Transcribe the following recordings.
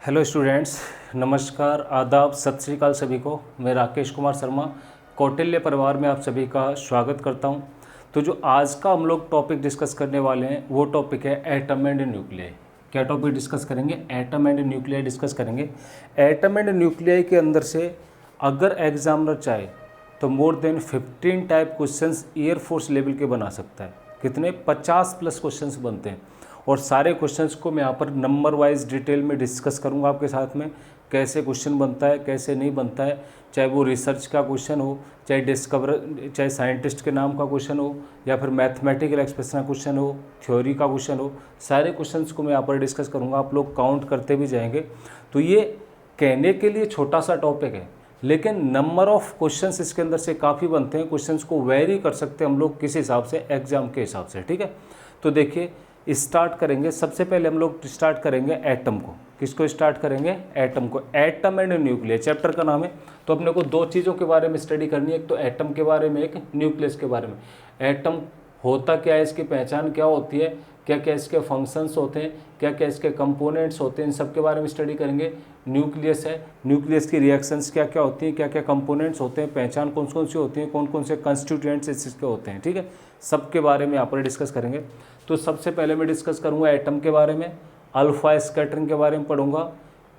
Hello students, नमस्कार, आदाब, सत श्री अकाल सभी को। मैं राकेश कुमार शर्मा कौटिल्य परिवार में आप सभी का स्वागत करता हूं। तो जो आज का हम लोग टॉपिक डिस्कस करने वाले हैं वो टॉपिक है एटम एंड न्यूक्लियाई। क्या टॉपिक डिस्कस करेंगे? एटम एंड न्यूक्लियाई डिस्कस करेंगे। एटम एंड न्यूक्लियाई के अंदर से अगर एग्जामिनर चाहे तो more than 15 type questions air force level के बना सकता है। कितने? 50+ क्वेश्चंस बनते हैं और सारे क्वेश्चंस को मैं यहाँ पर नंबर वाइज डिटेल में डिस्कस करूँगा आपके साथ में। कैसे क्वेश्चन बनता है, कैसे नहीं बनता है, चाहे वो रिसर्च का क्वेश्चन हो, चाहे साइंटिस्ट के नाम का क्वेश्चन हो, या फिर मैथमेटिकल एक्सप्रेशन का क्वेश्चन हो, थ्योरी का क्वेश्चन हो, सारे क्वेश्चंस को मैं यहाँ पर डिस्कस करूँगा। आप लोग काउंट करते भी जाएंगे। तो ये कहने के लिए छोटा सा टॉपिक है, लेकिन नंबर ऑफ क्वेश्चंस इसके अंदर से काफ़ी बनते हैं। क्वेश्चंस को वेरी कर सकते हैं हम लोग किस हिसाब से, एग्जाम के हिसाब से। ठीक है, तो देखिए स्टार्ट करेंगे। सबसे पहले हम लोग स्टार्ट करेंगे एटम को। किसको स्टार्ट करेंगे? एटम को। एटम एंड न्यूक्लियस चैप्टर का नाम है। तो अपने को दो चीज़ों के बारे में स्टडी करनी है, एक तो एटम के बारे में, एक न्यूक्लियस के बारे में। एटम होता क्या है, इसकी पहचान क्या होती है, क्या क्या इसके फंक्शंस होते हैं, क्या क्या इसके कंपोनेंट्स होते हैं, इन सब के बारे में स्टडी करेंगे। न्यूक्लियस है, न्यूक्लियस की रिएक्शंस क्या क्या होती हैं, क्या क्या कंपोनेंट्स होते हैं, पहचान कौन कौन सी होती हैं, कौन कौन से कंस्टिट्यूएंट्स इसके होते हैं। ठीक है, सब के बारे में यहाँ पर डिस्कस करेंगे। तो सबसे पहले मैं डिस्कस करूँगा एटम के बारे में, अल्फा स्कैटरिंग के बारे में पढ़ूंगा,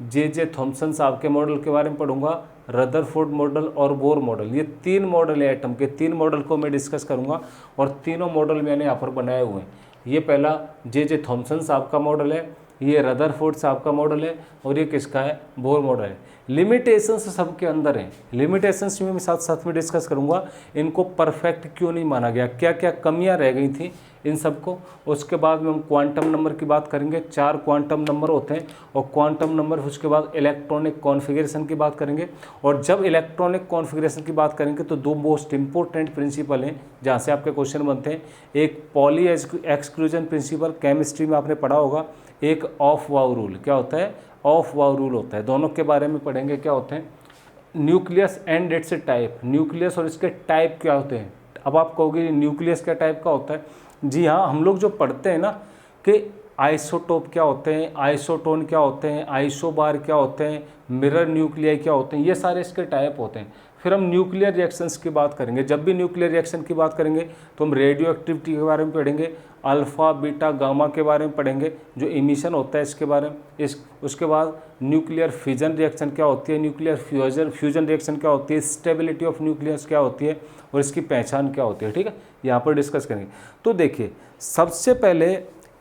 जे थॉमसन साहब के मॉडल के बारे में पढ़ूंगा, रदरफोर्ड मॉडल और बोर मॉडल। ये 3 मॉडल है एटम के। 3 मॉडल को मैं डिस्कस करूंगा और तीनों मॉडल मैंने यहाँ पर बनाए हुए हैं। ये पहला जे थॉमसन साहब का मॉडल है, ये रदरफोर्ड साहब का मॉडल है और ये किसका है? बोर मॉडल है। लिमिटेशंस सबके अंदर हैं। लिमिटेशंस में मैं साथ साथ में डिस्कस करूंगा, इनको परफेक्ट क्यों नहीं माना गया, क्या क्या कमियां रह गई थी इन सबको। उसके बाद में हम क्वांटम नंबर की बात करेंगे। 4 क्वांटम नंबर होते हैं और क्वांटम नंबर, उसके बाद इलेक्ट्रॉनिक कॉन्फ़िगरेशन की बात करेंगे। और जब इलेक्ट्रॉनिक कॉन्फ़िगरेशन की बात करेंगे तो 2 मोस्ट इंपॉर्टेंट प्रिंसिपल हैं जहाँ से आपके क्वेश्चन बनते हैं। एक पॉली एक्सक्लूजन प्रिंसिपल, केमिस्ट्री में आपने पढ़ा होगा। एक ऑफ वाव रूल। क्या होता है? ऑफ वाव रूल होता है। दोनों के बारे में पढ़ेंगे। क्या होते हैं? Nucleus and it's type. Nucleus और इसके टाइप क्या होते हैं। अब आप कहोगे न्यूक्लियस क्या टाइप का होता है? जी हाँ, हम लोग जो पढ़ते हैं ना कि आइसोटोप क्या होते हैं, आइसोटोन क्या होते हैं, आइसोबार क्या होते हैं, मिरर न्यूक्लियाई क्या होते हैं, ये सारे इसके टाइप होते हैं। फिर हम न्यूक्लियर रिएक्शंस की बात करेंगे। जब भी न्यूक्लियर रिएक्शन की बात करेंगे तो हम रेडियो एक्टिविटी के बारे में पढ़ेंगे, अल्फ़ा बीटा गामा के बारे में पढ़ेंगे, जो इमिशन होता है इसके बारे में। उसके बाद न्यूक्लियर फ्यूजन रिएक्शन क्या होती है, न्यूक्लियर फ्यूजन रिएक्शन क्या होती है, स्टेबिलिटी ऑफ न्यूक्लियस क्या होती है और इसकी पहचान क्या होती है। ठीक है, यहाँ पर डिस्कस करेंगे। तो देखिए, सबसे पहले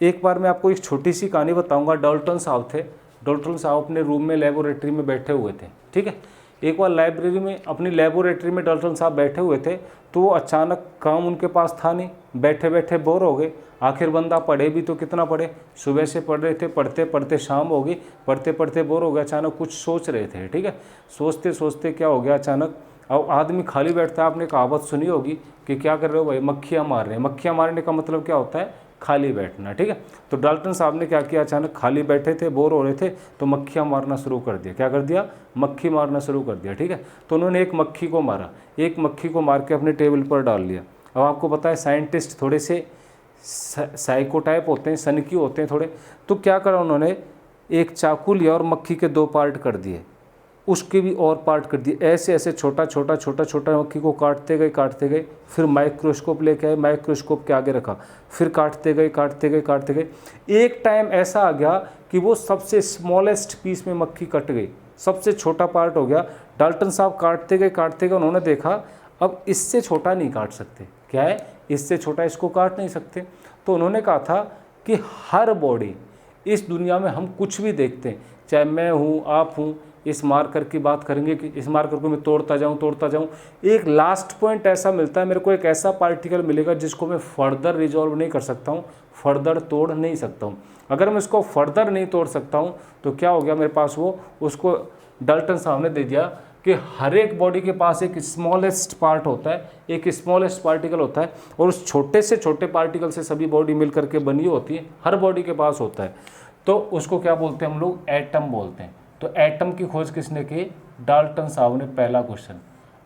एक बार मैं आपको एक छोटी सी कहानी बताऊंगा। डाल्टन साहब थे। डाल्टन साहब अपने रूम में लेबोरेटरी में बैठे हुए थे। ठीक है, एक बार लाइब्रेरी में, अपनी लेबोरेटरी में डाल्टन साहब बैठे हुए थे। तो वो अचानक, काम उनके पास था नहीं, बैठे बैठे बोर हो गए। आखिर बंदा पढ़े भी तो कितना पढ़े, सुबह से पढ़ रहे थे, पढ़ते पढ़ते शाम हो गई, पढ़ते पढ़ते बोर हो गए। अचानक कुछ सोच रहे थे। ठीक है, सोचते सोचते क्या हो गया, अचानक, अब आदमी खाली बैठता है, आपने कहावत सुनी होगी कि क्या कर रहे हो भाई, मक्खियाँ मार रहे हैं। मक्खियाँ मारने का मतलब क्या होता है? खाली बैठना। ठीक है, तो डाल्टन साहब ने क्या किया, अचानक खाली बैठे थे, बोर हो रहे थे, तो मक्खियाँ मारना शुरू कर दिया। क्या कर दिया? मक्खी मारना शुरू कर दिया। ठीक है, तो उन्होंने एक मक्खी को मारा, एक मक्खी को मार के अपने टेबल पर डाल लिया। अब आपको पता है साइंटिस्ट थोड़े से साइको टाइप होते हैं, सनकी होते हैं थोड़े। तो क्या करा उन्होंने, एक चाकू लिया और मक्खी के 2 पार्ट कर दिए, उसके भी और पार्ट कर दिए। ऐसे ऐसे छोटा छोटा छोटा छोटा मक्खी को काटते गए काटते गए। फिर माइक्रोस्कोप लेके आए, माइक्रोस्कोप के आगे रखा, फिर काटते गए काटते गए काटते गए। एक टाइम ऐसा आ गया कि वो सबसे स्मॉलेस्ट पीस में मक्खी कट गई, सबसे छोटा पार्ट हो गया। डाल्टन साहब काटते गए, उन्होंने देखा अब इससे छोटा नहीं काट सकते। क्या है? इससे छोटा इसको काट नहीं सकते। तो उन्होंने कहा था कि हर बॉडी, इस दुनिया में हम कुछ भी देखते हैं, चाहे मैं हूँ, आप हूँ, इस मार्कर की बात करेंगे कि इस मार्कर को मैं तोड़ता जाऊँ, एक लास्ट पॉइंट ऐसा मिलता है मेरे को, एक ऐसा पार्टिकल मिलेगा जिसको मैं फर्दर रिजॉल्व नहीं कर सकता हूँ, फर्दर तोड़ नहीं सकता हूँ। अगर मैं इसको फर्दर नहीं तोड़ सकता हूँ तो क्या हो गया मेरे पास, वो उसको डाल्टन साहब ने दे दिया कि हर एक बॉडी के पास एक स्मॉलेस्ट पार्ट होता है, एक स्मॉलेस्ट पार्टिकल होता है, और उस छोटे से छोटे पार्टिकल से सभी बॉडी मिल करके बनी होती है, हर बॉडी के पास होता है। तो उसको क्या बोलते हैं हम लोग? एटम बोलते हैं। तो एटम की खोज किसने की? डाल्टन साहब ने। पहला क्वेश्चन,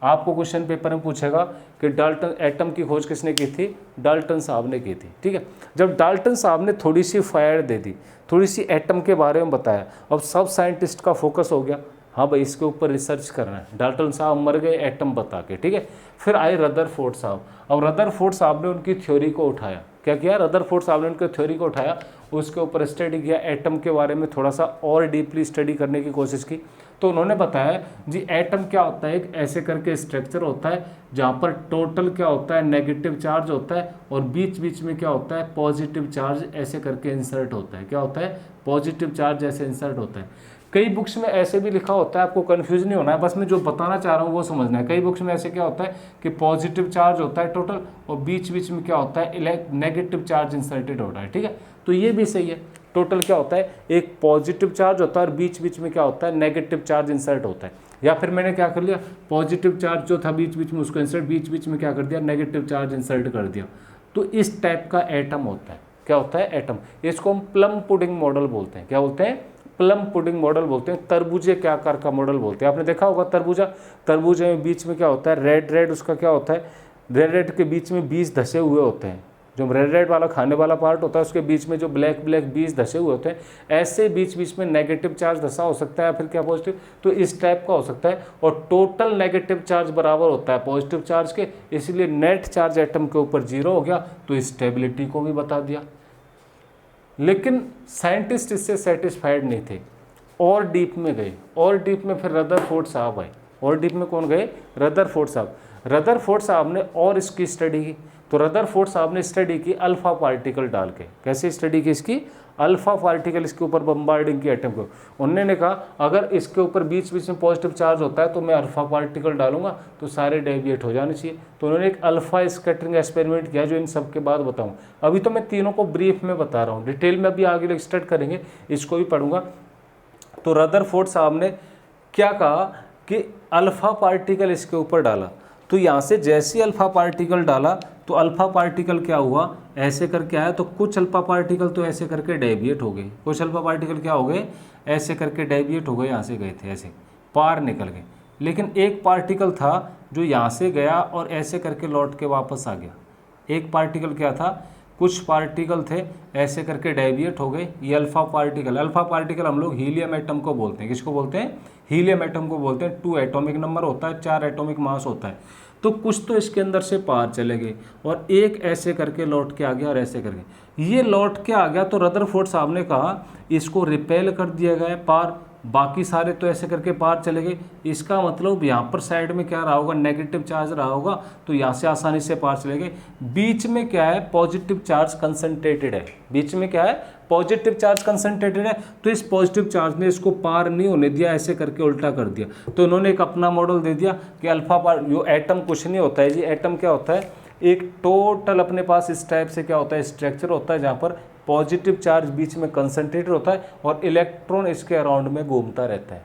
आपको क्वेश्चन पेपर में पूछेगा कि डाल्टन एटम की खोज किसने की थी, डाल्टन साहब ने की थी। ठीक है, जब डाल्टन साहब ने थोड़ी सी फायर दे दी, थोड़ी सी एटम के बारे में बताया, अब सब साइंटिस्ट का फोकस हो गया, हाँ भाई इसके ऊपर रिसर्च करना है। डाल्टन साहब मर गए एटम बता के। ठीक है, फिर आए रदरफोर्ड साहब। अब रदरफोर्ड साहब ने उनकी थ्योरी को उठाया, क्या किया, रदरफोर्ड साहब ने उनकी थ्योरी को उठाया, उसके ऊपर स्टडी किया, एटम के बारे में थोड़ा सा और डीपली स्टडी करने की कोशिश की। तो उन्होंने बताया जी एटम क्या होता है, एक ऐसे करके स्ट्रक्चर होता है जहाँ पर टोटल क्या होता है, नेगेटिव चार्ज होता है और बीच बीच में क्या होता है, पॉजिटिव चार्ज ऐसे करके इंसर्ट होता है। क्या होता है, पॉजिटिव चार्ज ऐसे इंसर्ट होता है। कई बुक्स में ऐसे भी लिखा होता है, आपको कंफ्यूज नहीं होना है, बस मैं जो बताना चाह रहा हूँ वो समझना है। कई बुक्स में ऐसे क्या होता है कि पॉजिटिव चार्ज होता है टोटल और बीच बीच में क्या होता है, नेगेटिव चार्ज इंसर्टेड होता है। ठीक है, तो ये भी सही है। टोटल क्या होता है, एक पॉजिटिव चार्ज होता है और बीच बीच में क्या होता है, नेगेटिव चार्ज इंसर्ट होता है। या फिर मैंने क्या कर लिया, पॉजिटिव चार्ज जो था बीच बीच में उसको इंसर्ट, बीच बीच में क्या कर दिया, नेगेटिव चार्ज इंसर्ट कर दिया। तो इस टाइप का एटम होता है। क्या होता है, एटम। इसको हम प्लम पुडिंग मॉडल बोलते हैं। क्या बोलते हैं, प्लम पुडिंग मॉडल बोलते हैं। तरबूजे के आकार का मॉडल बोलते हैं। आपने देखा होगा तरबूजा, तरबूजे में बीच में क्या होता है, रेड रेड उसका क्या होता है, रेड रेड के बीच में बीज धसे हुए होते हैं। जो रेड रेड वाला खाने वाला पार्ट होता है उसके बीच में जो ब्लैक ब्लैक बीज धसे हुए होते हैं, ऐसे बीच बीच में नेगेटिव चार्ज धसा हो सकता है, फिर क्या पॉजिटिव, तो इस टाइप का हो सकता है। और टोटल नेगेटिव चार्ज बराबर होता है पॉजिटिव चार्ज के, इसलिए नेट चार्ज एटम के ऊपर 0 हो गया। तो स्टेबिलिटी को भी बता दिया। लेकिन साइंटिस्ट इससे सेटिस्फाइड नहीं थे, और डीप में गए। और डीप में फिर रदरफोर्ड साहब आए। और डीप में कौन गए, रदरफोर्ड साहब। रदरफोर्ड साहब ने और इसकी स्टडी की। तो रदरफोर्ड साहब ने स्टडी की अल्फा पार्टिकल डाल के। कैसे स्टडी की इसकी, अल्फा पार्टिकल इसके ऊपर बम्बार्डिंग की एटम को। उन्होंने कहा अगर इसके ऊपर बीच बीच में पॉजिटिव चार्ज होता है तो मैं अल्फा पार्टिकल डालूंगा तो सारे डेविएट हो जाने चाहिए। तो उन्होंने एक अल्फा स्कैटरिंग एक्सपेरिमेंट किया, जो इन सब के बाद बताऊँ। अभी तो मैं तीनों को ब्रीफ में बता रहा हूँ, डिटेल में अभी आगे स्टार्ट करेंगे, इसको भी पढ़ूंगा। तो रदरफोर्ड साहब ने क्या कहा कि अल्फा पार्टिकल इसके ऊपर डाला। तो यहाँ से जैसे अल्फा पार्टिकल डाला तो अल्फा पार्टिकल क्या हुआ, ऐसे करके आया। तो कुछ अल्फा पार्टिकल तो ऐसे करके डेविएट हो गए, कुछ अल्फा पार्टिकल क्या हो गए, ऐसे करके डेविएट हो गए, यहाँ से गए थे, ऐसे पार निकल गए। लेकिन एक पार्टिकल था जो यहाँ से गया और ऐसे करके लौट के वापस आ गया। एक पार्टिकल क्या था, कुछ पार्टिकल थे ऐसे करके डेविएट हो गए। ये अल्फा पार्टिकल, अल्फा पार्टिकल हम लोग हीलियम एटम को बोलते हैं। किसको बोलते हैं, हीलियम एटम को बोलते हैं। 2 एटॉमिक नंबर होता है, 4 एटॉमिक मास होता है। तो कुछ तो इसके अंदर से पार चले गए और एक ऐसे करके लौट के आ गया और ऐसे करके ये लौट के आ गया। तो रदरफोर्ड साहब ने कहा इसको रिपेल कर दिया गया पार, बाकी सारे तो ऐसे करके पार चले गए। इसका मतलब यहाँ पर साइड में क्या रहा होगा, नेगेटिव चार्ज रहा होगा, तो यहाँ से आसानी से पार चले गए। बीच में क्या है, पॉजिटिव चार्ज कंसंट्रेटेड है। बीच में क्या है, पॉजिटिव चार्ज कंसंट्रेटेड है। तो इस पॉजिटिव चार्ज ने इसको पार नहीं होने दिया, ऐसे करके उल्टा कर दिया। तो इन्होंने एक अपना मॉडल दे दिया कि अल्फा पार, जो एटम कुछ नहीं होता है जी, एटम क्या होता है, एक टोटल अपने पास इस टाइप से क्या होता है, स्ट्रक्चर होता है जहाँ पर पॉजिटिव चार्ज बीच में कंसंट्रेटेड होता है और इलेक्ट्रॉन इसके अराउंड में घूमता रहता है।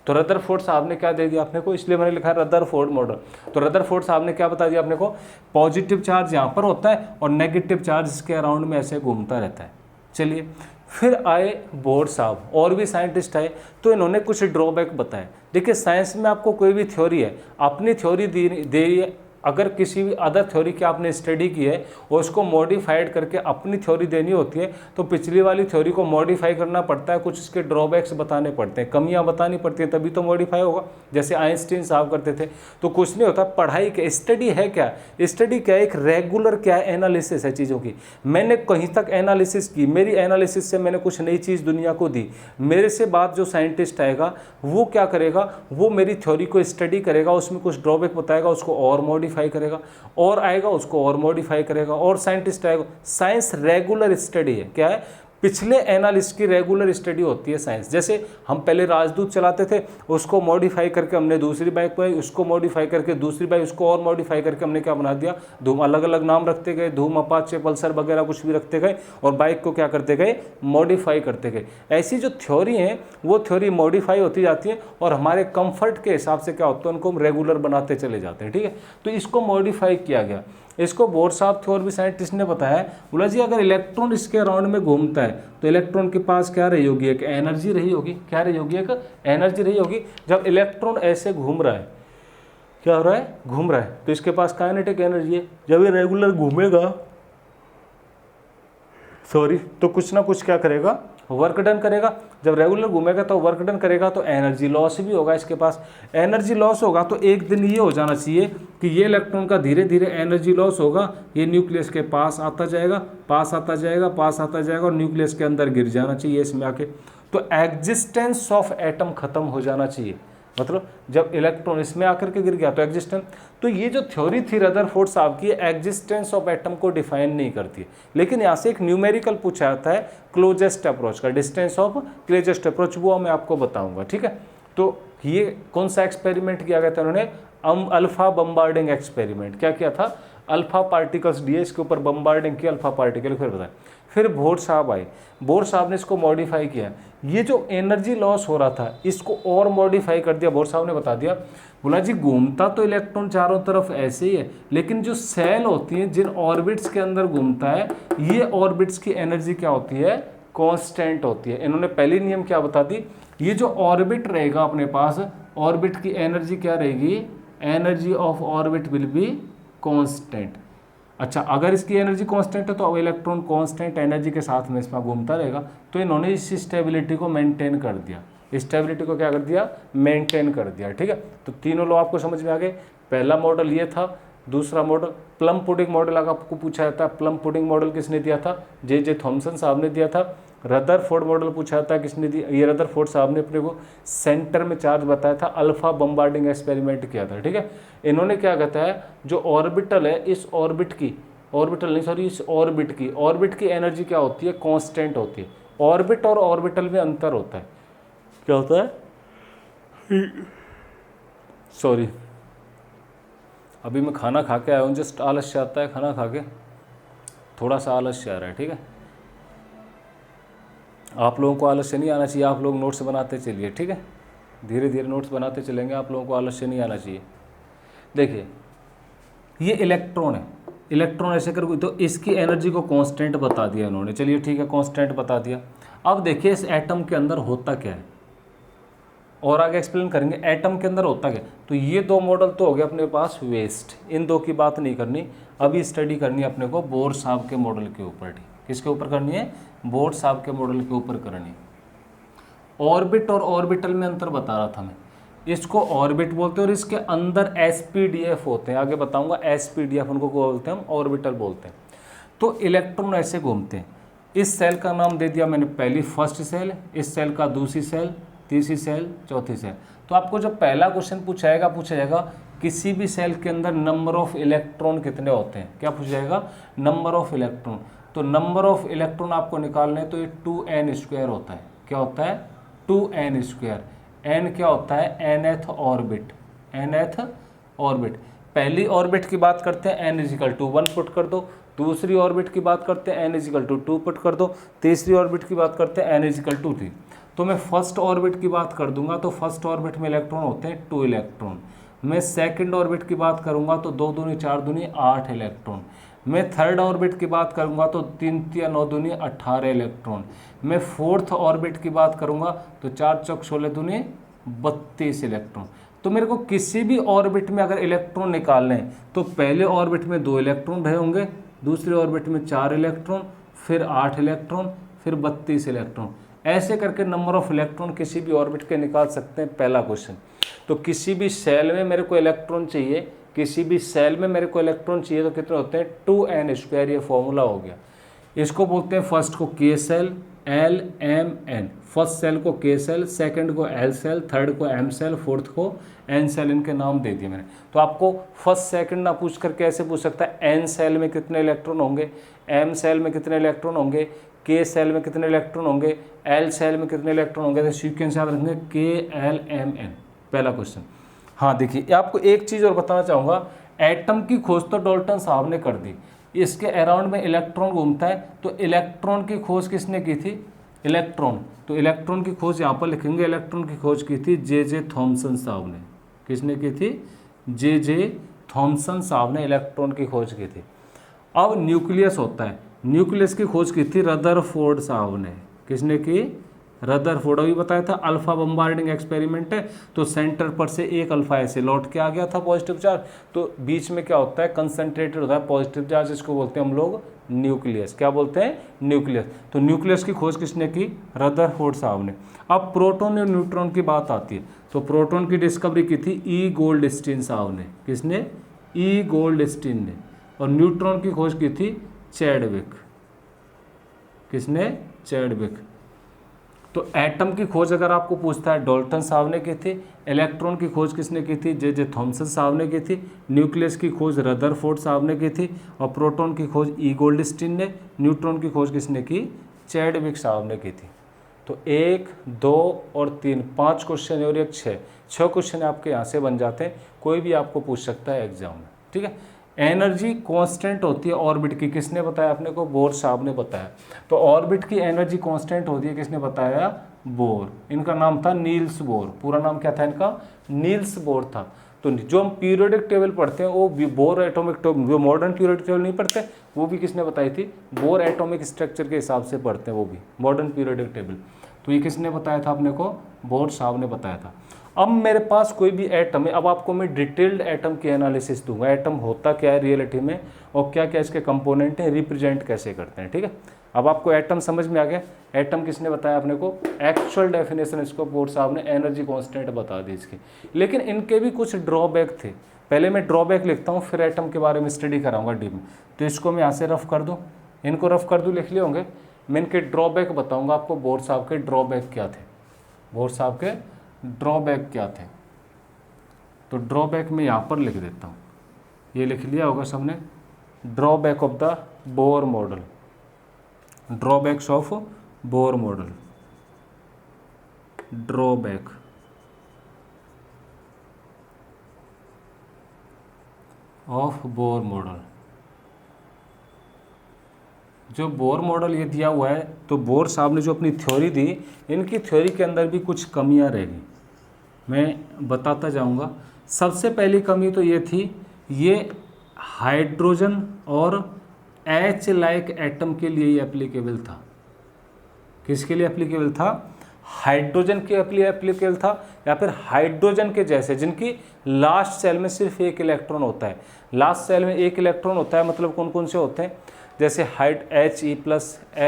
तो रदरफोर्ड साहब ने क्या दे दिया अपने को, इसलिए मैंने लिखा है रदरफोर्ड मॉडल। तो रदरफोर्ड साहब ने क्या बता दिया अपने को, पॉजिटिव चार्ज यहाँ पर होता है और नेगेटिव चार्ज इसके अराउंड में ऐसे घूमता रहता है। चलिए, फिर आए बोर साहब, और भी साइंटिस्ट आए, तो इन्होंने कुछ ड्रॉबैक बताए। देखिए साइंस में आपको कोई भी थ्योरी है, अपनी थ्योरी दे, अगर किसी भी अदर थ्योरी की आपने स्टडी की है और उसको मॉडिफाइड करके अपनी थ्योरी देनी होती है तो पिछली वाली थ्योरी को मॉडिफाई करना पड़ता है, कुछ इसके ड्रॉबैक्स बताने पड़ते हैं, कमियां बतानी पड़ती हैं, तभी तो मॉडिफाई होगा। जैसे आइंस्टीन साहब करते थे। तो कुछ नहीं होता, पढ़ाई के स्टडी है क्या, स्टडी क्या है, एक रेगुलर क्या है, एनालिसिस है चीज़ों की। मैंने कहीं तक एनालिसिस की, मेरी एनालिसिस से मैंने कुछ नई चीज़ दुनिया को दी, मेरे से बाद जो साइंटिस्ट आएगा वो क्या करेगा, वो मेरी थ्योरी को स्टडी करेगा, उसमें कुछ ड्रॉबैक बताएगा, उसको और मॉडिफाई करेगा, और आएगा उसको और मॉडिफाई करेगा, और साइंटिस्ट आएगा। साइंस रेगुलर स्टडी है, क्या है, पिछले एनालिस्ट की रेगुलर स्टडी होती है साइंस। जैसे हम पहले राजदूत चलाते थे, उसको मॉडिफाई करके हमने दूसरी बाइक बनाई, उसको मॉडिफाई करके दूसरी बाइक, उसको और मॉडिफाई करके हमने क्या बना दिया, धूम, अलग अलग नाम रखते गए, धूम, अपाचे, पल्सर वगैरह कुछ भी रखते गए और बाइक को क्या करते गए, मॉडिफाई करते गए। ऐसी जो थ्योरी है वो थ्योरी मॉडिफाई होती जाती है और हमारे कंफर्ट के हिसाब से क्या होता है, उनको हम रेगुलर बनाते चले जाते हैं। ठीक है, तो इसको मॉडिफाई किया गया। इसको बोर साहब थे और भी साइंटिस्ट ने बताया, बोला जी अगर इलेक्ट्रॉन इसके अराउंड में घूमता है तो इलेक्ट्रॉन के पास क्या रही होगी, एक एनर्जी रही होगी। क्या रही होगी, एक एनर्जी रही होगी। जब इलेक्ट्रॉन ऐसे घूम रहा है क्या हो रहा है, घूम रहा है, तो इसके पास काइनेटिक एनर्जी है। जब ये रेगुलर घूमेगा तो कुछ ना कुछ क्या करेगा, वर्क डन करेगा। जब रेगुलर घूमेगा तो वर्क डन करेगा, तो एनर्जी लॉस भी होगा इसके पास। एनर्जी लॉस होगा तो एक दिन ये हो जाना चाहिए कि ये इलेक्ट्रॉन का धीरे धीरे एनर्जी लॉस होगा, ये न्यूक्लियस के पास आता जाएगा, पास आता जाएगा, पास आता जाएगा और न्यूक्लियस के अंदर गिर जाना चाहिए इसमें आके। तो एग्जिस्टेंस ऑफ एटम खत्म हो जाना चाहिए, मतलब जब इलेक्ट्रॉन इसमें आकर के गिर गया तो एग्जिस्टेंस। तो ये जो थ्योरी थी रदरफोर्ड साहब की, एग्जिस्टेंस ऑफ एटम को डिफाइन नहीं करती है, लेकिन यहाँ से एक न्यूमेरिकल पूछा जाता है क्लोजेस्ट अप्रोच का, डिस्टेंस ऑफ क्लोजेस्ट अप्रोच, वो मैं आपको बताऊंगा, ठीक है। तो ये कौन सा एक्सपेरिमेंट किया गया था उन्होंने, अल्फा बम्बार्डिंग एक्सपेरिमेंट। क्या किया था, अल्फा पार्टिकल्स दिए, इसके ऊपर बम्बार्डिंग किया अल्फा पार्टिकल, फिर बताया। फिर बोर साहब आए, बोर साहब ने इसको मॉडिफाई किया, ये जो एनर्जी लॉस हो रहा था इसको और मॉडिफाई कर दिया। बोर साहब ने बता दिया, बोला जी घूमता तो इलेक्ट्रॉन चारों तरफ ऐसे ही है, लेकिन जो सेल होती हैं जिन ऑर्बिट्स के अंदर घूमता है, ये ऑर्बिट्स की एनर्जी क्या होती है, कांस्टेंट होती है। इन्होंने पहली नियम क्या बता दी, ये जो ऑर्बिट रहेगा अपने पास, ऑर्बिट की एनर्जी क्या रहेगी, energy of orbit will be constant. अच्छा, अगर इसकी एनर्जी कांस्टेंट है तो अब इलेक्ट्रॉन कांस्टेंट एनर्जी के साथ में इसमें घूमता रहेगा। तो इन्होंने इस स्टेबिलिटी को मेंटेन कर दिया, स्टेबिलिटी को क्या कर दिया, मेंटेन कर दिया, ठीक है। तो तीनों लॉ आपको समझ में आ गए। पहला मॉडल ये था, दूसरा मॉडल प्लम पुडिंग मॉडल आपको पूछा जाता है, प्लम पुडिंग मॉडल किसने दिया था, जे थॉमसन साहब ने दिया था। रदरफोर्ड मॉडल पूछा जाता है, किसने दिया, ये रदरफोर्ड साहब ने अपने को सेंटर में चार्ज बताया था, अल्फा बम्बार्डिंग एक्सपेरिमेंट किया था, ठीक है। इन्होंने क्या कहता है, जो ऑर्बिटल है इस ऑर्बिट की, ऑर्बिटल नहीं सॉरी, इस ऑर्बिट की एनर्जी क्या होती है, कांस्टेंट होती है। ऑर्बिट और ऑर्बिटल में अंतर होता है, क्या होता है, सॉरी अभी मैं खाना खा के आया हूँ, जस्ट आलस्य आता है खाना खा के, थोड़ा सा आलस्य आ रहा है, ठीक है। आप लोगों को आलस्य नहीं आना चाहिए, आप लोग नोट्स बनाते चलिए, ठीक है, धीरे धीरे नोट्स बनाते चलेंगे, आप लोगों को आलस्य नहीं आना चाहिए। देखिए ये इलेक्ट्रॉन है, इलेक्ट्रॉन ऐसे कर, तो इसकी एनर्जी को कांस्टेंट बता दिया इन्होंने, चलिए ठीक है कांस्टेंट बता दिया। अब देखिए इस एटम के अंदर होता क्या है, और आगे एक्सप्लेन करेंगे एटम के अंदर होता क्या। तो ये दो मॉडल तो हो गए अपने पास वेस्ट, इन दो की बात नहीं करनी, अभी स्टडी करनी है अपने को बोर साहब के मॉडल के ऊपर, ठीक, किसके ऊपर करनी है, बोर साहब के मॉडल के ऊपर करनी। ऑर्बिट और ऑर्बिटल में अंतर बता रहा था मैं, इसको ऑर्बिट बोलते हैं और इसके अंदर एसपीडीएफ होते हैं, आगे बताऊंगा एसपीडीएफ उनको बोलते हैं, हम ऑर्बिटल बोलते हैं। तो इलेक्ट्रॉन ऐसे घूमते हैं, इस सेल का नाम दे दिया मैंने पहली फर्स्ट सेल, इस सेल का दूसरी सेल, तीसरी सेल, चौथी सेल। तो आपको जो पहला क्वेश्चन पूछा जाएगा किसी भी सेल के अंदर नंबर ऑफ इलेक्ट्रॉन कितने होते हैं, क्या पूछा जाएगा, नंबर ऑफ इलेक्ट्रॉन। तो नंबर ऑफ इलेक्ट्रॉन आपको निकालना है तो ये 2n² होता है, क्या होता है, 2n²। n क्या होता है, nth ऑर्बिट, nth ऑर्बिट। पहली ऑर्बिट की बात करते हैं n=1 पुट कर दो, दूसरी ऑर्बिट की बात करते हैं n=2 पुट कर दो, तीसरी ऑर्बिट की बात करते हैं n=3। तो मैं फर्स्ट ऑर्बिट की बात कर दूंगा तो फर्स्ट ऑर्बिट में इलेक्ट्रॉन होते हैं 2 इलेक्ट्रॉन। मैं सेकंड ऑर्बिट की बात करूंगा तो 2 दूनी 4 दूनी 8 इलेक्ट्रॉन। मैं थर्ड ऑर्बिट की बात करूंगा तो 3 या 9 दूनी 18 इलेक्ट्रॉन। मैं फोर्थ ऑर्बिट की बात करूंगा तो 4 चौक 16 दूनी 32 इलेक्ट्रॉन। तो मेरे को किसी भी ऑर्बिट में अगर इलेक्ट्रॉन निकालने हैं तो पहले ऑर्बिट में 2 इलेक्ट्रॉन रहे होंगे, दूसरे ऑर्बिट में 4 इलेक्ट्रॉन, फिर 8 इलेक्ट्रॉन, फिर 32 इलेक्ट्रॉन। ऐसे करके नंबर ऑफ इलेक्ट्रॉन किसी भी ऑर्बिट के निकाल सकते हैं, पहला क्वेश्चन। तो किसी भी सेल में मेरे को इलेक्ट्रॉन चाहिए, किसी भी सेल में मेरे को इलेक्ट्रॉन चाहिए तो कितने होते हैं, 2n², ये फॉर्मूला हो गया। इसको बोलते हैं फर्स्ट को के सेल, LMN, फर्स्ट सेल को के सेल, सेकंड को L सेल, थर्ड को M सेल, फोर्थ को N सेल, इनके नाम दे दिए मैंने। तो आपको फर्स्ट सेकंड ना पूछ कर कैसे पूछ सकता है, N सेल में कितने इलेक्ट्रॉन होंगे, M सेल में कितने इलेक्ट्रॉन होंगे, K सेल में कितने इलेक्ट्रॉन होंगे, L सेल में कितने इलेक्ट्रॉन होंगे। तो सीक्वेंस याद रखेंगे KLMN, पहला क्वेश्चन। हाँ देखिए आपको एक चीज़ और बताना चाहूँगा, एटम की खोज तो डाल्टन साहब ने कर दी, इसके अराउंड में इलेक्ट्रॉन घूमता है, तो इलेक्ट्रॉन की खोज किसने की थी, इलेक्ट्रॉन। तो इलेक्ट्रॉन की खोज यहाँ पर लिखेंगे, इलेक्ट्रॉन की खोज की थी जे थॉमसन साहब ने। किसने की थी, जे थॉमसन साहब ने इलेक्ट्रॉन की खोज की थी। अब न्यूक्लियस होता है, न्यूक्लियस की खोज की थी रदरफोर्ड साहब ने। किसने की, रदरफोर्ड, अभी बताया था अल्फा बम्बार्डिंग एक्सपेरिमेंट है, तो सेंटर पर से एक अल्फा ऐसे लौट के आ गया था पॉजिटिव चार्ज, तो बीच में क्या होता है, कंसंट्रेटेड होता है पॉजिटिव चार्ज, इसको बोलते हैं हम लोग न्यूक्लियस। क्या बोलते हैं, न्यूक्लियस। तो न्यूक्लियस की खोज किसने की, रदरफोर्ड साहब ने। अब प्रोटॉन और न्यूट्रॉन की बात आती है, तो प्रोटॉन की डिस्कवरी की थी ई गोल्डस्टीन साहब ने। किसने, ई गोल्डस्टीन ने। और न्यूट्रॉन की खोज की थी चैडविक। किसने, चैडविक। तो एटम की खोज अगर आपको पूछता है, डाल्टन साहब ने की थी। इलेक्ट्रॉन की खोज किसने की थी, जे थॉमसन साहब ने की थी। न्यूक्लियस की खोज रदरफोर्ड साहब ने की थी। और प्रोटॉन की खोज ई गोल्डस्टीन ने। न्यूट्रॉन की खोज किसने की, चैडविक साहब ने की थी। तो 1, 2 और 3, 5 क्वेश्चन और एक 6 क्वेश्चन आपके यहाँ से बन जाते हैं। कोई भी आपको पूछ सकता है एग्जाम में, ठीक है। एनर्जी कांस्टेंट होती है ऑर्बिट की, किसने बताया अपने को, बोर साहब ने बताया। तो ऑर्बिट की एनर्जी कांस्टेंट होती है, किसने बताया, बोर। इनका नाम था नील्स बोर, पूरा नाम क्या था इनका, नील्स बोर था। तो जो हम पीरियोडिक टेबल पढ़ते हैं वो बोर एटॉमिक, जो मॉडर्न पीरियोडिक टेबल नहीं पढ़ते वो भी किसने बताई थी, बोर एटॉमिक स्ट्रक्चर के हिसाब से पढ़ते हैं वो भी मॉडर्न पीरियोडिक टेबल। तो ये किसने बताया था अपने को, बोर साहब ने बताया था। अब मेरे पास कोई भी एटम है, अब आपको मैं डिटेल्ड एटम की एनालिसिस दूंगा, एटम होता क्या है रियलिटी में और क्या क्या इसके कंपोनेंट हैं, रिप्रेजेंट कैसे करते हैं, ठीक है। अब आपको एटम समझ में आ गया। एटम किसने बताया अपने को, एक्चुअल डेफिनेशन इसको बोर साहब ने एनर्जी कांस्टेंट बता दी इसकी। लेकिन इनके भी कुछ ड्रॉबैक थे, पहले मैं ड्रॉबैक लिखता हूँ फिर एटम के बारे में स्टडी कराऊंगा डीप में। तो इसको मैं यहाँ से रफ कर दूँ, इनको रफ कर दूँ, लिख लिए होंगे। मैं इनके ड्रॉबैक बताऊंगा आपको, बोर साहब के ड्रॉबैक क्या थे, बोर साहब के ड्रॉबैक क्या थे। तो ड्रॉबैक मैं यहाँ पर लिख देता हूँ, ये लिख लिया होगा सबने, drawback of the Bohr model, drawbacks of Bohr model, drawback of Bohr model. जो बोर मॉडल ये दिया हुआ है, तो बोर साहब ने जो अपनी थ्योरी दी, इनकी थ्योरी के अंदर भी कुछ कमियां रहेगी, मैं बताता जाऊंगा। सबसे पहली कमी तो ये थी, ये हाइड्रोजन और H लाइक एटम के लिए ये एप्लीकेबल था। किसके लिए एप्लीकेबल था, हाइड्रोजन के लिए एप्लीकेबल था, या फिर हाइड्रोजन के जैसे जिनकी लास्ट सेल में सिर्फ एक इलेक्ट्रॉन होता है। लास्ट सेल में एक इलेक्ट्रॉन होता है, मतलब कौन कौन से होते हैं, जैसे He+,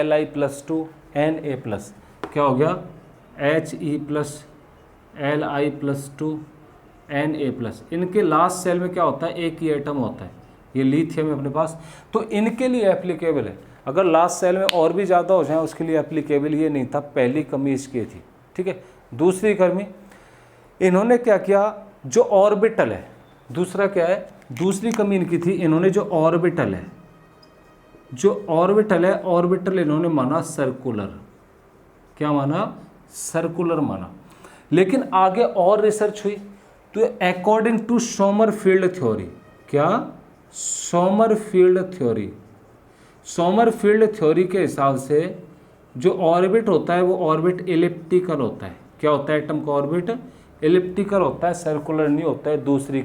Li+2, Na+, क्या हो गया, He+, Li+2, Na+, इनके लास्ट सेल में क्या होता है, एक ही एटम होता है, ये लिथियम है अपने पास। तो इनके लिए एप्लीकेबल है। अगर लास्ट सेल में और भी ज़्यादा हो जाए उसके लिए एप्लीकेबल ये नहीं था, पहली कमी इसकी थी, ठीक है। दूसरी कमी, इन्होंने क्या किया, जो ऑर्बिटल है, दूसरा क्या है, दूसरी कमी इनकी थी, इन्होंने जो ऑर्बिटल है, ऑर्बिटल इन्होंने माना सर्कुलर। क्या माना, सर्कुलर माना। लेकिन आगे और रिसर्च हुई, तो अकॉर्डिंग टू सोमरफील्ड थ्योरी, क्या, सोमरफील्ड थ्योरी, सोमरफील्ड थ्योरी के हिसाब से जो ऑर्बिट होता है वो ऑर्बिट एलिप्टिकल होता है। क्या होता है, एटम का ऑर्बिट एलिप्टिकल होता है, सर्कुलर नहीं होता है। दूसरी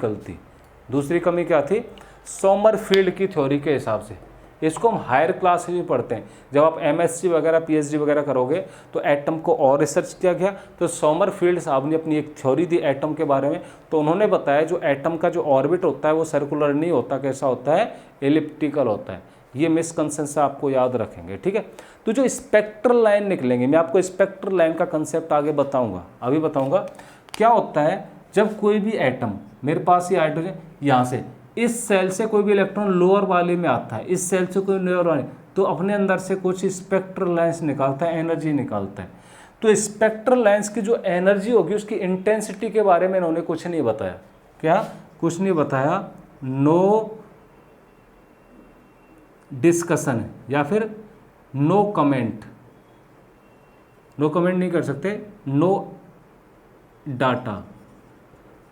कमी क्या थी, सोमरफील्ड की थ्योरी के हिसाब से। इसको हम हायर क्लास में भी पढ़ते हैं, जब आप MSc वगैरह PhD वगैरह करोगे तो एटम को और रिसर्च किया गया। तो सोमरफील्ड साहब ने अपनी एक थ्योरी दी एटम के बारे में, तो उन्होंने बताया जो एटम का जो ऑर्बिट होता है वो सर्कुलर नहीं होता, कैसा होता है, एलिप्टिकल होता है। ये मिसकंसेप्शन आपको याद रखेंगे, ठीक है। तो जो स्पेक्ट्रल लाइन निकलेंगे, मैं आपको स्पेक्ट्रल लाइन का कंसेप्ट आगे बताऊंगा, अभी बताऊंगा। क्या होता है, जब कोई भी एटम, मेरे पास ये हाइड्रोजन, यहाँ से इस सेल से कोई भी इलेक्ट्रॉन लोअर वाले में आता है, इस सेल से कोई लोअर वाले, तो अपने अंदर से कुछ स्पेक्ट्रल लाइन्स निकालता है, एनर्जी निकालता है। तो स्पेक्ट्रल लाइन्स की जो एनर्जी होगी उसकी इंटेंसिटी के बारे में इन्होंने कुछ नहीं बताया। क्या, कुछ नहीं बताया। नो डिस्कशन या फिर नो कमेंट, नो कमेंट नहीं कर सकते, no data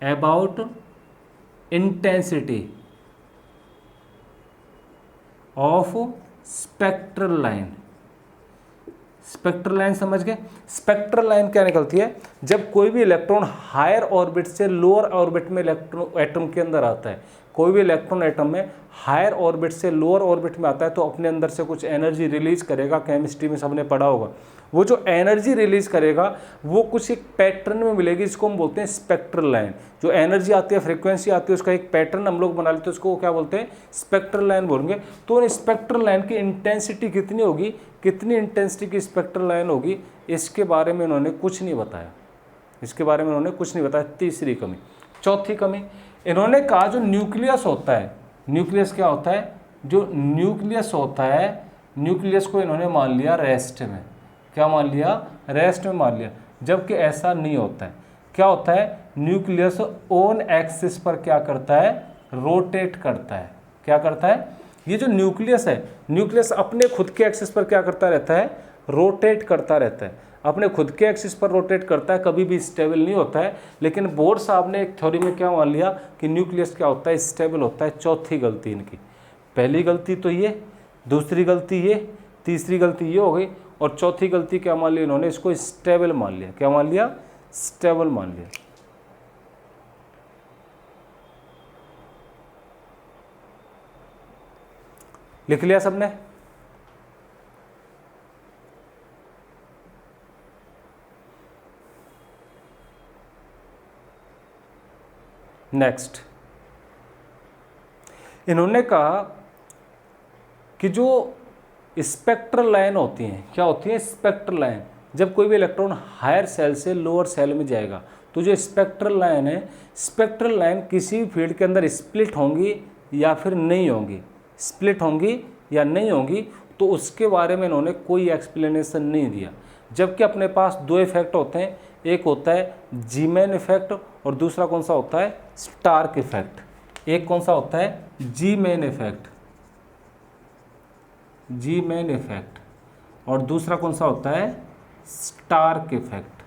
about intensity of spectral line. Spectral line समझ गए। स्पेक्ट्रल लाइन क्या निकलती है, जब कोई भी इलेक्ट्रॉन हायर ऑर्बिट से लोअर ऑर्बिट में इलेक्ट्रॉन एटम के अंदर आता है, कोई भी इलेक्ट्रॉन एटम में हायर ऑर्बिट से लोअर ऑर्बिट में आता है तो अपने अंदर से कुछ एनर्जी रिलीज करेगा। केमिस्ट्री में सबने पढ़ा होगा, वो जो एनर्जी रिलीज करेगा वो कुछ एक पैटर्न में मिलेगी, जिसको हम बोलते हैं स्पेक्ट्रल लाइन। जो एनर्जी आती है, फ्रीक्वेंसी आती है, उसका एक पैटर्न हम लोग बना लेते हैं, उसको क्या बोलते हैं, स्पेक्ट्रल लाइन बोलेंगे। तो उन स्पेक्ट्रल लाइन की इंटेंसिटी कितनी होगी, कितनी इंटेंसिटी की स्पेक्ट्रल लाइन होगी, इसके बारे में उन्होंने कुछ नहीं बताया, इसके बारे में उन्होंने कुछ नहीं बताया। तीसरी कमी। चौथी कमी, इन्होंने कहा जो न्यूक्लियस होता है, न्यूक्लियस क्या होता है, जो न्यूक्लियस होता है, न्यूक्लियस को इन्होंने मान लिया रेस्ट में। क्या मान लिया, रेस्ट में मान लिया, जबकि ऐसा नहीं होता है। क्या होता है, न्यूक्लियस ओन एक्सिस पर क्या करता है, रोटेट करता है। क्या करता है, ये जो न्यूक्लियस है, न्यूक्लियस अपने खुद के एक्सिस पर क्या करता रहता है, रोटेट करता रहता है, अपने खुद के एक्सिस पर रोटेट करता है, कभी भी स्टेबल नहीं होता है। लेकिन बोर साहब ने एक थ्योरी में क्या मान लिया कि न्यूक्लियस क्या होता है, स्टेबल होता है। चौथी गलती इनकी, पहली गलती तो ये, दूसरी गलती ये, तीसरी गलती ये हो गई, और चौथी गलती क्या मान ली इन्होंने, इसको स्टेबल मान लिया। क्या मान लिया, स्टेबल मान लिया। लिख लिया सबने? नेक्स्ट, इन्होंने कहा कि जो स्पेक्ट्रल लाइन होती हैं, क्या होती है, स्पेक्ट्रल लाइन, जब कोई भी इलेक्ट्रॉन हायर सेल से लोअर सेल में जाएगा तो जो स्पेक्ट्रल लाइन है, स्पेक्ट्रल लाइन किसी भी फील्ड के अंदर स्प्लिट होंगी या फिर नहीं होंगी, स्प्लिट होंगी या नहीं होंगी, तो उसके बारे में इन्होंने कोई एक्सप्लेनेशन नहीं दिया। जबकि अपने पास दो इफेक्ट होते हैं, एक होता है जीमैन इफेक्ट और दूसरा कौन सा होता है, स्टार्क इफेक्ट। एक कौन सा होता है, जीमैन इफेक्ट, जीमैन इफेक्ट, और दूसरा कौन सा होता है, स्टार्क इफेक्ट।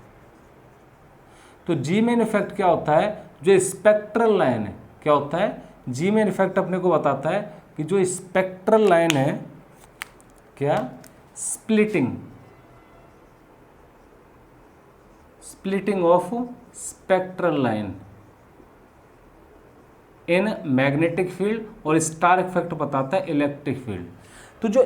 तो जीमैन इफेक्ट क्या होता है, जो स्पेक्ट्रल लाइन है, क्या होता है, जीमैन इफेक्ट अपने को बताता है कि जो स्पेक्ट्रल लाइन है, क्या, splitting, splitting of spectral line in magnetic field, और स्टार इफेक्ट बताता है इलेक्ट्रिक फील्ड। तो जो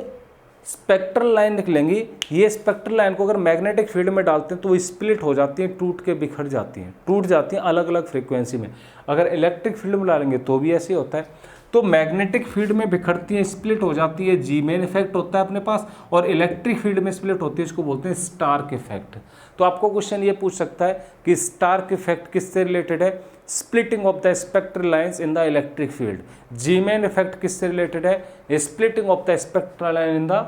स्पेक्ट्रल लाइन निकलेंगी, ये स्पेक्ट्रल लाइन को अगर मैग्नेटिक फील्ड में डालते हैं तो वो स्प्लिट हो जाती हैं, टूट के बिखर जाती हैं, टूट जाती हैं अलग अलग फ्रीक्वेंसी में। अगर इलेक्ट्रिक फील्ड में डालेंगे तो भी ऐसे होता है। तो मैग्नेटिक फील्ड में बिखरती है, स्प्लिट हो जाती है, जीमेन इफेक्ट होता है अपने पास, और इलेक्ट्रिक फील्ड में स्प्लिट होती है, इसको बोलते हैं स्टार्क इफेक्ट। तो आपको क्वेश्चन ये पूछ सकता है कि स्टार्क इफेक्ट किससे रिलेटेड है, splitting of the spectral lines in the electric field. Zeeman effect किससे रिलेटेड है, splitting of the spectral line in the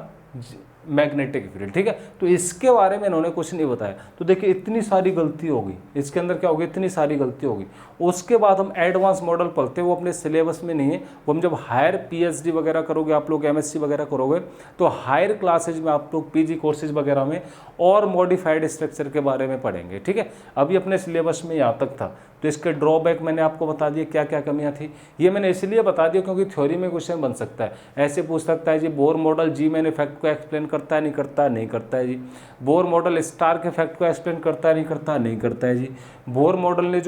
magnetic field. ठीक है, तो इसके बारे में इन्होंने कुछ नहीं बताया। तो देखिए इतनी सारी गलती होगी इसके अंदर, क्या होगी, इतनी सारी गलती होगी। उसके बाद हम एडवांस मॉडल पढ़ते हैं, वो अपने सिलेबस में नहीं है, वो हम जब हायर पीएचडी वगैरह करोगे, आप लोग एमएससी वगैरह करोगे, तो हायर क्लासेज में आप लोग पीजी कोर्सेज वगैरह में और मॉडिफाइड स्ट्रक्चर के बारे में पढ़ेंगे। ठीक है, अभी अपने सिलेबस में यहाँ तक था। तो इसके ड्रॉबैक मैंने आपको बता दिए, क्या क्या कमियां थी। ये मैंने इसलिए बता दिया क्योंकि थ्योरी में क्वेश्चन बन सकता है। ऐसे पूछ सकता है जी, बोर मॉडल जीमैन इफेक्ट को एक्सप्लेन करता है, नहीं करता, नहीं करता है जी। बोर मॉडल स्टार्क इफेक्ट को एक्सप्लेन करता है, नहीं करता, नहीं करता है जी। बोर मॉडल ने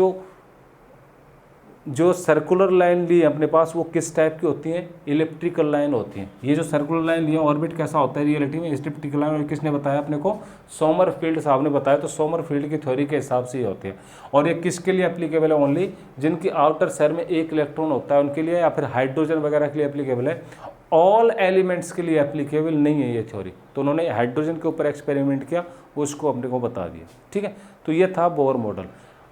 जो सर्कुलर लाइन ली है अपने पास, वो किस टाइप की होती हैं, इलिप्टिकल लाइन होती हैं। ये जो सर्कुलर लाइन ली है, ऑर्बिट कैसा होता है रियलिटी में, इलिप्टिकल लाइन। और किसने बताया अपने को, सोमरफील्ड साहब ने बताया। तो सोमरफील्ड की थ्योरी के हिसाब से ये होती है। और ये किसके लिए एप्लीकेबल है, ओनली जिनकी आउटर शेल में एक इलेक्ट्रॉन होता है उनके लिए, या फिर हाइड्रोजन वगैरह के लिए एप्लीकेबल है। ऑल एलिमेंट्स के लिए एप्लीकेबल नहीं है ये थ्योरी। तो उन्होंने हाइड्रोजन के ऊपर एक्सपेरिमेंट किया, उसको अपने को बता दिया। ठीक है, तो ये था बोर मॉडल।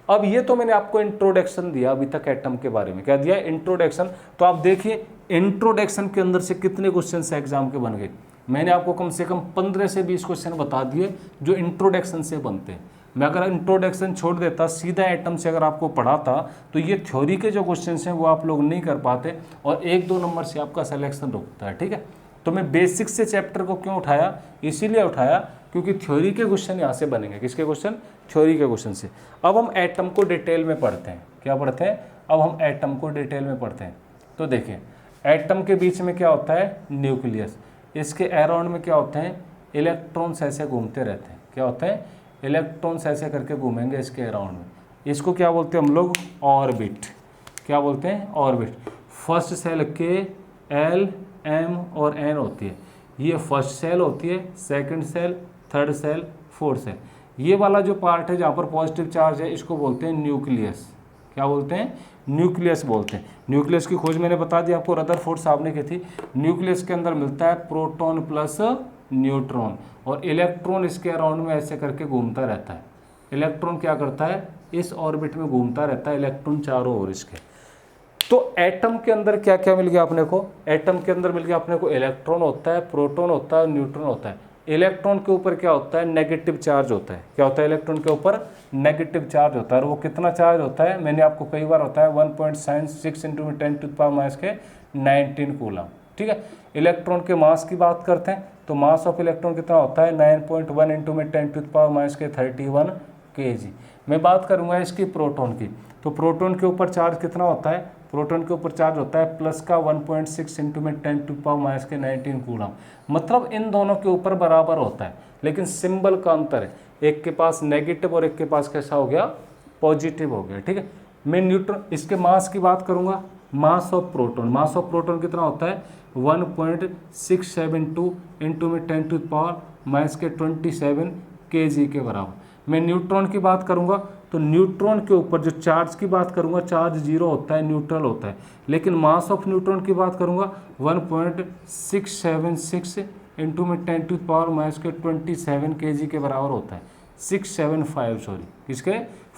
अब ये तो मैंने आपको इंट्रोडक्शन दिया अभी तक एटम के बारे में, क्या दिया, इंट्रोडक्शन। तो आप देखिए इंट्रोडक्शन के अंदर से कितने क्वेश्चन एग्जाम के बन गए। मैंने आपको कम से कम 15 से 20 क्वेश्चन बता दिए जो इंट्रोडक्शन से बनते हैं। मैं अगर इंट्रोडक्शन छोड़ देता, सीधा एटम से अगर आपको पढ़ाता, तो ये थ्योरी के जो क्वेश्चन हैं वो आप लोग नहीं कर पाते, और 1-2 नंबर से आपका सिलेक्शन रुकता है। ठीक है, तो मैं बेसिक से चैप्टर को क्यों उठाया, इसीलिए उठाया क्योंकि थ्योरी के क्वेश्चन यहाँ से बनेंगे। किसके क्वेश्चन, थ्योरी के क्वेश्चन से। अब हम एटम को डिटेल में पढ़ते हैं। क्या पढ़ते हैं, अब हम एटम को डिटेल में पढ़ते हैं। तो देखिए एटम के बीच में क्या होता है, न्यूक्लियस। इसके अराउंड में क्या होते हैं, इलेक्ट्रॉन्स ऐसे घूमते रहते हैं। क्या होते हैं, इलेक्ट्रॉन्स ऐसे करके घूमेंगे इसके अराउंड में। इसको क्या बोलते हैं हम लोग, ऑर्बिट। क्या बोलते हैं, ऑर्बिट। फर्स्ट सेल के L, M और N होती है, ये फर्स्ट सेल होती है, second cell, third cell, fourth cell. ये वाला जो पार्ट है जहाँ पर पॉजिटिव चार्ज है इसको बोलते हैं न्यूक्लियस। क्या बोलते हैं? न्यूक्लियस बोलते हैं। न्यूक्लियस की खोज मैंने बता दी आपको, रदरफोर्ड साहब ने की थी। न्यूक्लियस के अंदर मिलता है प्रोटॉन प्लस न्यूट्रॉन, और इलेक्ट्रॉन इसके अराउंड में ऐसे करके घूमता रहता है। इलेक्ट्रॉन क्या करता है? इस ऑर्बिट में घूमता रहता है इलेक्ट्रॉन चारों ओर इसके। तो एटम के अंदर क्या क्या मिल गया अपने को? एटम के अंदर मिल गया अपने को इलेक्ट्रॉन होता है, प्रोटॉन होता है, न्यूट्रॉन होता है। इलेक्ट्रॉन के ऊपर क्या होता है? नेगेटिव चार्ज होता है। क्या होता है? इलेक्ट्रॉन के ऊपर नेगेटिव चार्ज होता है। और वो कितना चार्ज होता है? मैंने आपको कई बार बताया 1.6 इंटू 10⁻⁻⁻⁰ कूलम। ठीक है। इलेक्ट्रॉन के मास की बात करते हैं तो मास ऑफ इलेक्ट्रॉन कितना होता है? 9.1 इंटू 10⁻⁻31 kg। मैं बात करूंगा इसकी प्रोटॉन की, तो प्रोटॉन के ऊपर चार्ज कितना होता है? प्रोटॉन के ऊपर चार्ज होता है प्लस का 1.6 इंटू 10⁻⁻⁹ कूलम। मतलब इन दोनों के ऊपर बराबर होता है, लेकिन सिंबल का अंतर है। एक के पास नेगेटिव और एक के पास कैसा हो गया? पॉजिटिव हो गया। ठीक है। मैं न्यूट्रॉन, इसके मास की बात करूंगा। Mass of proton, mass of proton कितना होता है? 1.672 इंटू 10⁻⁻27 kg के बराबर। मैं न्यूट्रॉन की बात करूंगा तो न्यूट्रॉन के ऊपर जो चार्ज की बात करूंगा, चार्ज जीरो होता है, न्यूट्रल होता है। लेकिन मास ऑफ न्यूट्रॉन की बात करूंगा 1.676 इंटू 10⁻⁻27 kg के बराबर होता है। 675 सॉरी, किसके?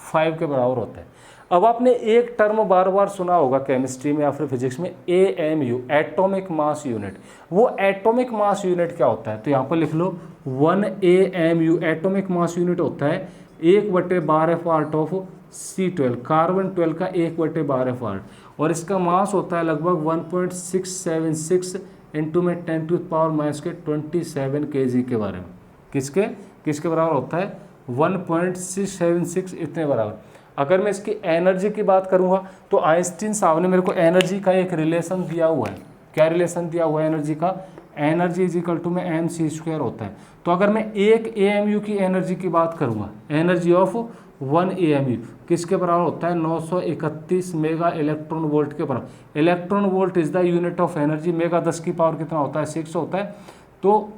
5 के बराबर होता है। अब आपने एक टर्म बार बार सुना होगा केमिस्ट्री में या फिर फिजिक्स में, AMU, एटॉमिक मास यूनिट। वो एटॉमिक मास यूनिट क्या होता है? तो यहाँ पर लिख लो 1 AMU। एटॉमिक मास यूनिट होता है 1/12 पार्ट ऑफ C12, कार्बन 12 का 1/12 पार्ट, और इसका मास होता है लगभग 1.676 इंटू 10⁻⁻27 kg के बारे में। किसके बराबर होता है? 1.676 इतने बराबर। अगर मैं इसकी एनर्जी की बात करूंगा तो आइंस्टीन साहब ने मेरे को एनर्जी का एक रिलेशन दिया हुआ है। क्या रिलेशन दिया हुआ है एनर्जी का? एनर्जी इज इक्वल टू में mc² होता है। तो अगर मैं एक AMU की एनर्जी की बात करूंगा, एनर्जी ऑफ 1 AMU किसके बराबर होता है? 931 मेगा इलेक्ट्रॉन वोल्ट के बराबर। Electron volt is the unit of energy. Mega 10 की पावर कितना होता है? 6 होता है। तो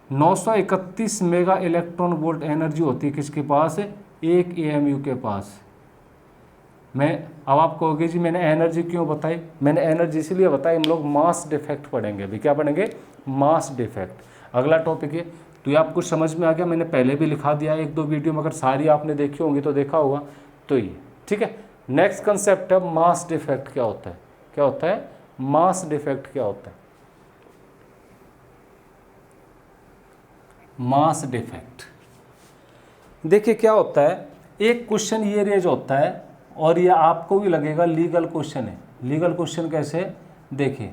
931 मेगा इलेक्ट्रॉन वोल्ट एनर्जी होती है किसके पास? एक AMU के पास। अब आप कहोगे जी मैंने एनर्जी क्यों बताई? मैंने एनर्जी इसलिए बताई, हम लोग मास डिफेक्ट पढ़ेंगे अभी। क्या पढ़ेंगे? Mass defect. अगला टॉपिक है। तो ये आपको समझ में आ गया, मैंने पहले भी लिखा दिया है 1-2 वीडियो में, अगर सारी आपने देखी होंगी तो देखा होगा। तो ये ठीक है। नेक्स्ट कंसेप्ट है मास डिफेक्ट। क्या होता है? क्या होता है मास डिफेक्ट? क्या होता है मास डिफेक्ट? देखिए क्या होता है, एक क्वेश्चन ये रेज होता है और ये आपको भी लगेगा लीगल क्वेश्चन है। लीगल क्वेश्चन कैसे? देखिए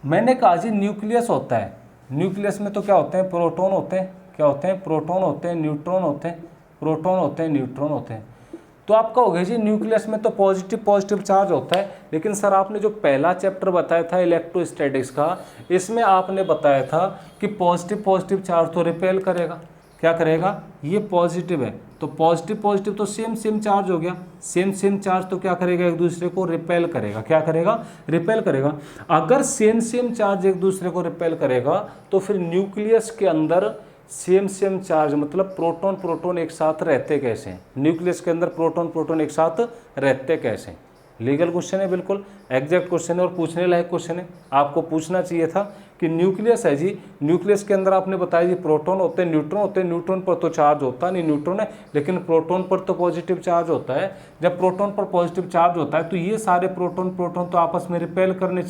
मैंने कहा जी न्यूक्लियस होता है। न्यूक्लियस में तो क्या होते हैं? प्रोटॉन होते हैं। क्या होते हैं? प्रोटॉन होते हैं, न्यूट्रॉन होते हैं, प्रोटॉन होते हैं, न्यूट्रॉन होते हैं। तो आप कहोगे जी न्यूक्लियस में तो पॉजिटिव चार्ज होता है, लेकिन सर आपने जो पहला चैप्टर बताया था इलेक्ट्रोस्टैटिक्स का, इसमें आपने बताया था कि पॉजिटिव चार्ज तो रिपेल करेगा। क्या करेगा? ये पॉजिटिव है तो पॉजिटिव तो सेम चार्ज हो गया। सेम चार्ज तो क्या करेगा? एक दूसरे को रिपेल करेगा। क्या करेगा? रिपेल करेगा। अगर सेम चार्ज एक दूसरे को रिपेल करेगा तो फिर न्यूक्लियस के अंदर सेम चार्ज मतलब प्रोटॉन एक साथ रहते कैसे? न्यूक्लियस के अंदर प्रोटॉन एक साथ रहते कैसे? लीगल क्वेश्चन है, बिल्कुल एग्जैक्ट क्वेश्चन है और पूछने लायक क्वेश्चन है। आपको पूछना चाहिए था कि न्यूक्लियस है जी, न्यूक्लियस के अंदर आपने बताया जी प्रोटॉन होते हैं, न्यूट्रॉन होते हैं। न्यूट्रॉन पर तो चार्ज होता नहीं, न्यूट्रॉन है, लेकिन प्रोटॉन पर तो पॉजिटिव चार्ज होता है। जब प्रोटॉन पर पॉजिटिव चार्ज होता है तो ये सारे प्रोटॉन तो आपस में रिपेल करने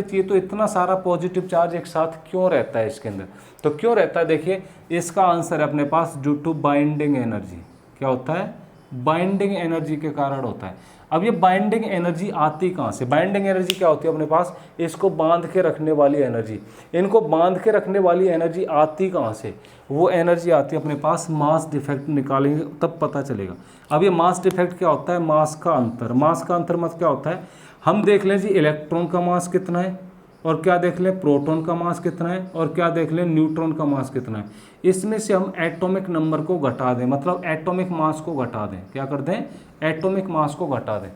चाहिए। तो इतना सारा पॉजिटिव चार्ज एक साथ क्यों रहता है इसके अंदर? तो क्यों रहता है? देखिए इसका आंसर है अपने पास ड्यू टू बाइंडिंग एनर्जी। क्या होता है? बाइंडिंग एनर्जी के कारण होता है। अब ये बाइंडिंग एनर्जी आती कहाँ से? बाइंडिंग एनर्जी क्या होती है अपने पास? इसको बांध के रखने वाली एनर्जी। इनको बांध के रखने वाली एनर्जी आती कहाँ से? वो एनर्जी आती है अपने पास, मास डिफेक्ट निकालेंगे तब पता चलेगा। अब ये मास डिफेक्ट क्या होता है? मास का अंतर। मास का अंतर मतलब क्या होता है? हम देख लें जी इलेक्ट्रॉन का मास कितना है, और क्या देख लें प्रोटॉन का मास कितना है, और क्या देख लें न्यूट्रॉन का मास कितना है। इसमें से हम एटॉमिक नंबर को घटा दें, मतलब एटॉमिक मास को घटा दें। क्या कर दें? एटॉमिक मास को घटा दें।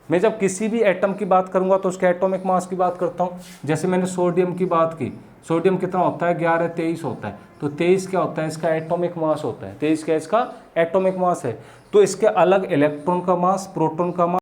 मैं जब किसी भी एटम की बात करूंगा तो उसके एटॉमिक मास की बात करता हूं। जैसे मैंने सोडियम की बात की, सोडियम कितना होता है, 11 23 होता है। तो 23 क्या होता है, इसका एटॉमिक मास होता है। 23 क्या इसका एटॉमिक मास है। तो इसके अलग इलेक्ट्रॉन का मास, प्रोटॉन का मास